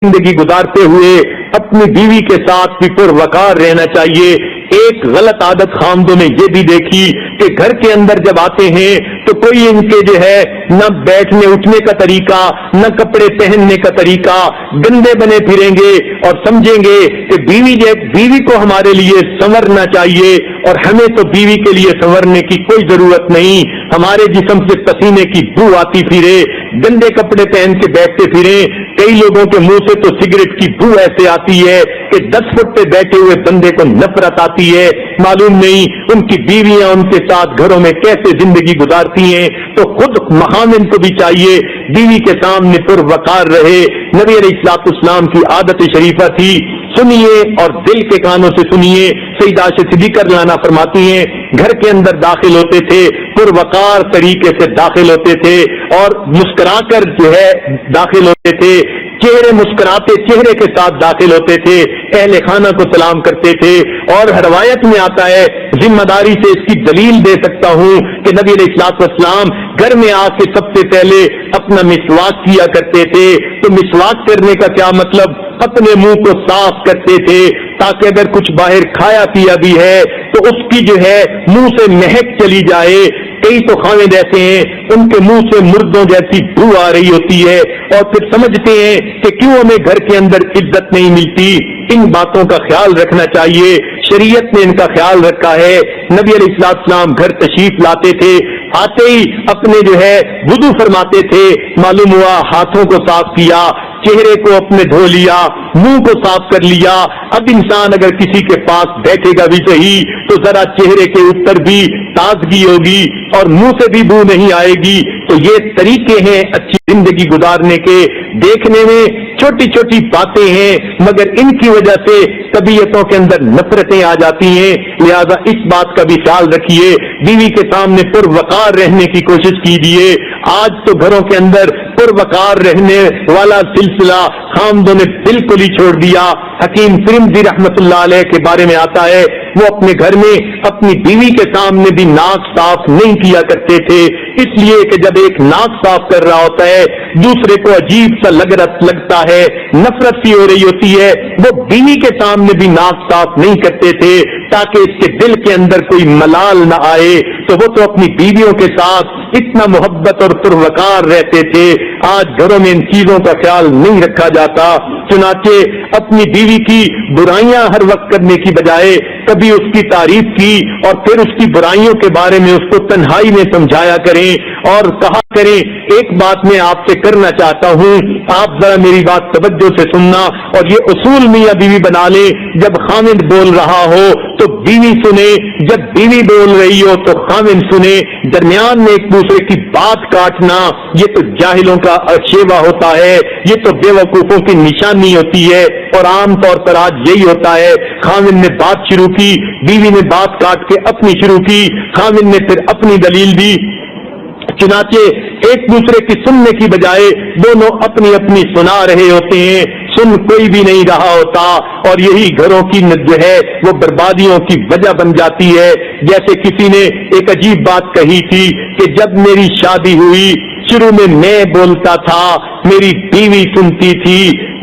زندگی گزارتے ہوئے اپنی بیوی کے ساتھ بھی پروقار رہنا چاہیے۔ ایک غلط عادت خامدوں نے یہ بھی دیکھی کہ گھر کے اندر جب آتے ہیں تو کوئی ان کے جو ہے نہ بیٹھنے اٹھنے کا طریقہ نہ کپڑے پہننے کا طریقہ، گندے بنے پھریں گے اور سمجھیں گے کہ بیوی کو ہمارے لیے سنورنا چاہیے، اور ہمیں تو بیوی کے لیے سنورنے کی کوئی ضرورت نہیں۔ ہمارے جسم سے پسینے کی بو آتی پھرے، گندے کپڑے پہن کے بیٹھتے پھریں، کئی لوگوں کے منہ سے تو سگریٹ کی بو ایسے آتی ہے کہ 10 فٹ پہ بیٹھے ہوئے بندے کو نفرت آتی ہے۔ معلوم نہیں ان کی بیویاں ان کے ساتھ گھروں میں کیسے زندگی گزارتی ہیں۔ تو خود خاوند کو بھی چاہیے بیوی کے سامنے پروقار رہے۔ نبی علیہ الصلوۃ والسلام کی عادت شریفہ تھی، سنیے اور دل کے کانوں سے سنیے۔ سیدہ عائشہ صدیقہ رضی اللہ عنہا فرماتی ہیں گھر کے اندر داخل ہوتے تھے، پروقار طریقے سے داخل ہوتے تھے اور مسکرا کر جو ہے داخل ہوتے تھے، چہرے مسکراتے چہرے کے ساتھ داخل ہوتے تھے، اہل خانہ کو سلام کرتے تھے۔ اور روایت میں آتا ہے، ذمہ داری سے اس کی دلیل دے سکتا ہوں کہ نبی علیہ الصلوۃ والسلام گھر میں آ کے سب سے پہلے اپنا مسواک کیا کرتے تھے۔ تو مسواک کرنے کا کیا مطلب؟ اپنے منہ کو صاف کرتے تھے تاکہ اگر کچھ باہر کھایا پیا بھی ہے تو اس کی جو ہے منہ سے مہک چلی جائے۔ کئی تو خاوند ایسے ہیں ان کے منہ سے مردوں جیسی بو آ رہی ہوتی ہے اور پھر سمجھتے ہیں کہ کیوں ہمیں گھر کے اندر عزت نہیں ملتی۔ ان باتوں کا خیال رکھنا چاہیے، شریعت نے ان کا خیال رکھا ہے۔ نبی علیہ الصلوۃ والسلام گھر تشریف لاتے تھے، آتے ہی اپنے جو ہے وضو فرماتے تھے، معلوم ہوا ہاتھوں کو صاف کیا، چہرے کو اپنے دھو لیا، منہ کو صاف کر لیا۔ اب انسان اگر کسی کے پاس بیٹھے گا بھی صحیح تو ذرا چہرے کے اوپر بھی تازگی ہوگی اور منہ سے بھی بو نہیں آئے گی۔ تو یہ طریقے ہیں اچھی زندگی گزارنے کے۔ دیکھنے میں چھوٹی چھوٹی باتیں ہیں مگر ان کی وجہ سے طبیعتوں کے اندر نفرتیں آ جاتی ہیں، لہذا اس بات کا بھی خیال رکھیے، بیوی کے سامنے پروقار رہنے کی کوشش کیجیے۔ آج تو گھروں کے اندر پروقار رہنے والا سلسلہ خامدوں نے بالکل ہی چھوڑ دیا۔ حکیم ترمذی رحمت اللہ علیہ کے بارے میں آتا ہے وہ اپنے گھر میں اپنی بیوی کے سامنے بھی ناک صاف نہیں کیا کرتے تھے، اس لیے کہ جب ایک ناک صاف کر رہا ہوتا ہے دوسرے کو عجیب سا لگتا ہے، نفرت سی ہو رہی ہوتی ہے، وہ بیوی کے سامنے بھی ناک صاف نہیں کرتے تھے تاکہ اس کے دل کے اندر کوئی ملال نہ آئے۔ تو وہ تو اپنی بیویوں کے ساتھ اتنا محبت اور پروقار رہتے تھے۔ آج گھروں میں ان چیزوں کا خیال نہیں رکھا جاتا، چنانچہ اپنی بیوی کی برائیاں ہر وقت کرنے کی بجائے کبھی اس کی تعریف کی اور پھر اس کی برائیوں کے بارے میں اس کو تنہائی میں سمجھایا کریں اور کہا کریں۔ ایک بات میں آپ سے کرنا چاہتا ہوں، آپ ذرا میری بات توجہ سے سننا اور یہ اصول میاں بیوی بنا لیں، جب خاوند بول رہا ہو تو بیوی سنے، جب بیوی بول رہی ہو تو خاوند سنے۔ درمیان میں ایک دوسرے کی بات کاٹنا یہ تو جاہلوں کا شیوا ہوتا ہے، یہ تو بے وقوفوں کی نشانی ہوتی ہے، اور عام طور پر آج یہی ہوتا ہے، خاوند نے بات شروع کی، بیوی نے بات کاٹ کے اپنی شروع کی، خاوند نے پھر اپنی دلیل دی، چنانچہ ایک دوسرے کی سننے کی بجائے دونوں اپنی اپنی سنا رہے ہوتے ہیں، سن کوئی بھی نہیں رہا ہوتا، اور یہی گھروں کی جو ہے وہ بربادیوں کی وجہ بن جاتی ہے۔ جیسے کسی نے ایک عجیب بات کہی تھی کہ جب میری شادی ہوئی شروع میں بولتا تھا میری بیوی سنتی تھی،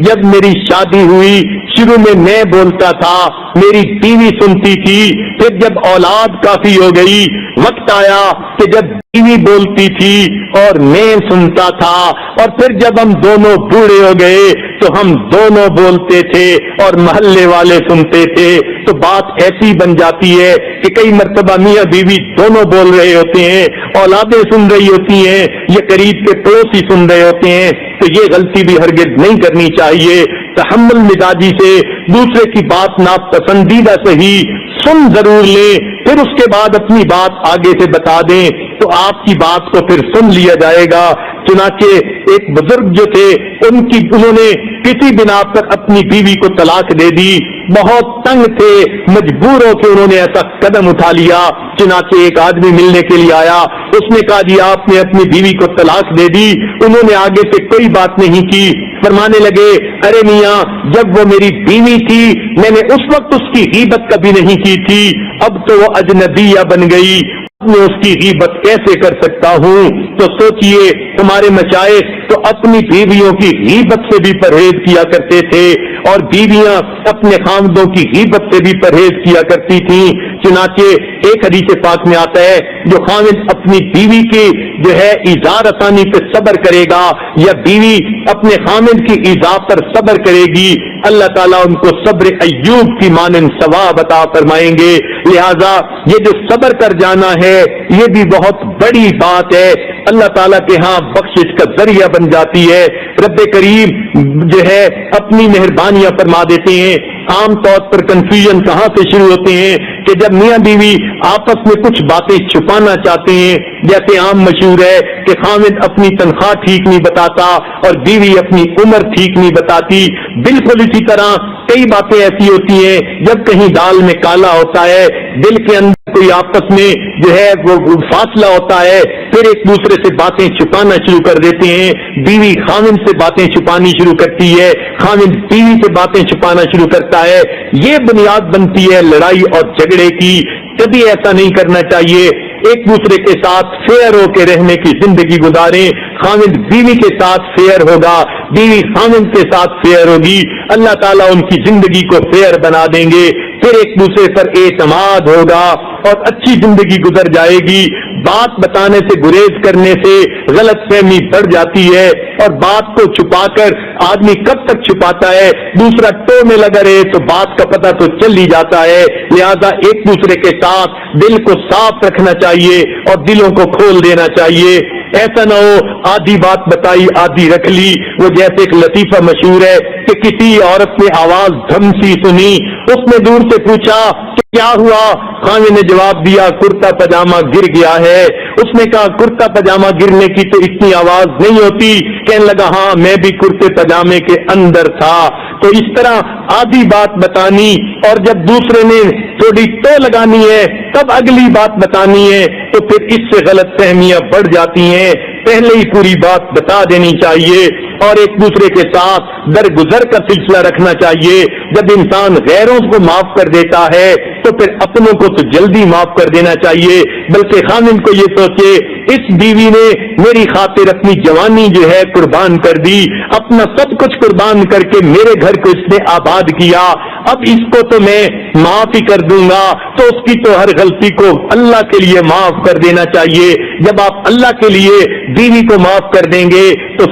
جب میری شادی ہوئی شروع میں بولتا تھا میری بیوی سنتی تھی، پھر جب اولاد کافی ہو گئی وقت آیا کہ جب بیوی بولتی تھی اور میں سنتا تھا، اور پھر جب ہم دونوں بوڑھے ہو گئے تو ہم دونوں بولتے تھے اور محلے والے سنتے تھے۔ تو بات ایسی بن جاتی ہے کہ کئی مرتبہ میاں بیوی دونوں بول رہے ہوتے ہیں، اولادیں سن رہی ہوتی ہیں، یہ قریب کے پڑوسی سن رہے ہوتے ہیں۔ تو یہ غلطی بھی ہرگز نہیں کرنی چاہیے۔ تحمل مزاجی سے دوسرے کی بات ناپسندیدہ صحیح سن ضرور لیں، پھر اس کے بعد اپنی بات آگے سے بتا دیں تو آپ کی بات کو پھر سن لیا جائے گا۔ چنانچہ ایک بزرگ جو تھے انہوں نے کسی بنا پر اپنی بیوی کو طلاق دے دی، بہت تنگ تھے، مجبور ہو کے انہوں نے ایسا قدم اٹھا لیا۔ چنانچہ ایک آدمی ملنے کے لیے آیا، اس نے کہا جی آپ نے اپنی بیوی کو طلاق دے دی۔ انہوں نے آگے سے کوئی بات نہیں کی، فرمانے لگے ارے میاں جب وہ میری بیوی تھی میں نے اس وقت اس کی غیبت کبھی نہیں کی تھی، اب تو وہ اجنبیہ بن گئی، میں اس کی غیبت کیسے کر سکتا ہوں؟ تو سوچئے ہمارے مشائخ تو اپنی بیویوں کی غیبت سے بھی پرہیز کیا کرتے تھے اور بیویاں اپنے خامدوں کی غیبت سے بھی پرہیز کیا کرتی تھیں۔ چنانچہ ایک حدیث پاک میں آتا ہے جو خامد اپنی بیوی کی جو ہے ایذا رسانی پہ صبر کرے گا یا بیوی اپنے خامد کی ایذا پر صبر کرے گی، اللہ تعالیٰ ان کو صبر ایوب کی مانند ثواب عطا فرمائیں گے۔ لہذا یہ جو صبر کر جانا ہے یہ بھی بہت بڑی بات ہے، اللہ تعالیٰ کے ہاں بخشش کا ذریعہ بن جاتی ہے۔ رب کریم جو ہے اپنی مہربانیاں فرما دیتے ہیں۔ عام طور پر کنفیوژن کہاں سے شروع ہوتے ہیں کہ جب میاں بیوی آپس میں کچھ باتیں چھپانا چاہتے ہیں، جیسے عام مشہور ہے کہ خامد اپنی تنخواہ ٹھیک نہیں بتاتا اور بیوی اپنی عمر ٹھیک نہیں بتاتی، بالکل اسی طرح کئی باتیں ایسی ہوتی ہیں جب کہیں دال میں کالا ہوتا ہے، دل کے اندر کوئی آپس میں جو ہے وہ فاصلہ ہوتا ہے، پھر ایک دوسرے سے باتیں چھپانا شروع کر دیتے ہیں، بیوی خامد سے باتیں چھپانی شروع کرتی ہے، خامد بیوی سے باتیں چھپانا شروع کرتا ہے، یہ بنیاد بنتی ہے لڑائی اور جھگڑے کی۔ کبھی ایسا نہیں کرنا چاہیے، ایک دوسرے کے ساتھ فیئر ہو کے رہنے کی زندگی گزاریں۔ خامد بیوی کے ساتھ فیئر ہوگا، بیوی خامد کے ساتھ فیئر ہوگی، اللہ تعالیٰ ان کی زندگی کو فیئر بنا دیں گے، پھر ایک دوسرے پر اعتماد ہوگا اور اچھی زندگی گزر جائے گی۔ بات بتانے سے گریز کرنے سے غلط فہمی بڑھ جاتی ہے اور بات کو چھپا کر آدمی کب تک چھپاتا ہے، دوسرا ٹونے لگا رہے تو بات کا پتہ تو چل ہی جاتا ہے۔ لہذا ایک دوسرے کے ساتھ دل کو صاف رکھنا چاہیے اور دلوں کو کھول دینا چاہیے۔ ایسا نہ ہو آدھی بات بتائی آدھی رکھ لی۔ وہ جیسے ایک لطیفہ مشہور ہے کہ کسی عورت نے آواز دھم سی سنی، اس نے دور سے پوچھا کہ کیا ہوا؟ خامد نے جواب دیا کرتا پاجامہ گر گیا ہے۔ اس نے کہا کرتا پاجامہ گرنے کی تو اتنی آواز نہیں ہوتی۔ کہنے لگا ہاں میں بھی کرتے پاجامے کے اندر تھا۔ تو اس طرح آدھی بات بتانی اور جب دوسرے نے تھوڑی تو لگانی ہے تب اگلی بات بتانی ہے، تو پھر اس سے غلط فہمیاں بڑھ جاتی ہیں۔ پہلے ہی پوری بات بتا دینی چاہیے اور ایک دوسرے کے ساتھ درگزر کا سلسلہ رکھنا چاہیے۔ جب انسان غیروں کو معاف کر دیتا ہے تو پھر اپنوں کو تو جلدی معاف کر دینا چاہیے، بلکہ خامد کو یہ سوچے اس بیوی نے میری خاطر اپنی جوانی جو ہے قربان کر دی، اپنا سب کچھ قربان کر کے میرے گھر کو اس نے آباد کیا، اب اس کو تو میں معاف ہی کر دوں گا، تو اس کی تو ہر غلطی کو اللہ کے لیے معاف کر دینا چاہیے۔ جب آپ اللہ کے لیے بیوی کو معاف کر دیں گے تو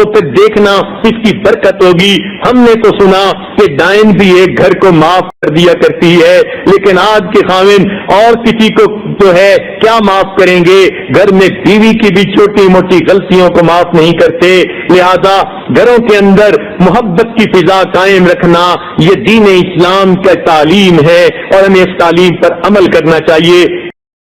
پھر دیکھنا اس کی برکت ہوگی۔ ہم نے تو سنا کہ ڈائن بھی ایک گھر کو معاف کر دیا کرتی ہے، لیکن آج کے خاوند اور کسی کو جو ہے کیا معاف کریں گے؟ گھر میں بیوی کی بھی چھوٹی موٹی غلطیوں کو معاف نہیں کرتے۔ لہذا گھروں کے اندر محبت کی فضا قائم رکھنا یہ دین اسلام کا تعلیم ہے اور ہمیں اس تعلیم پر عمل کرنا چاہیے۔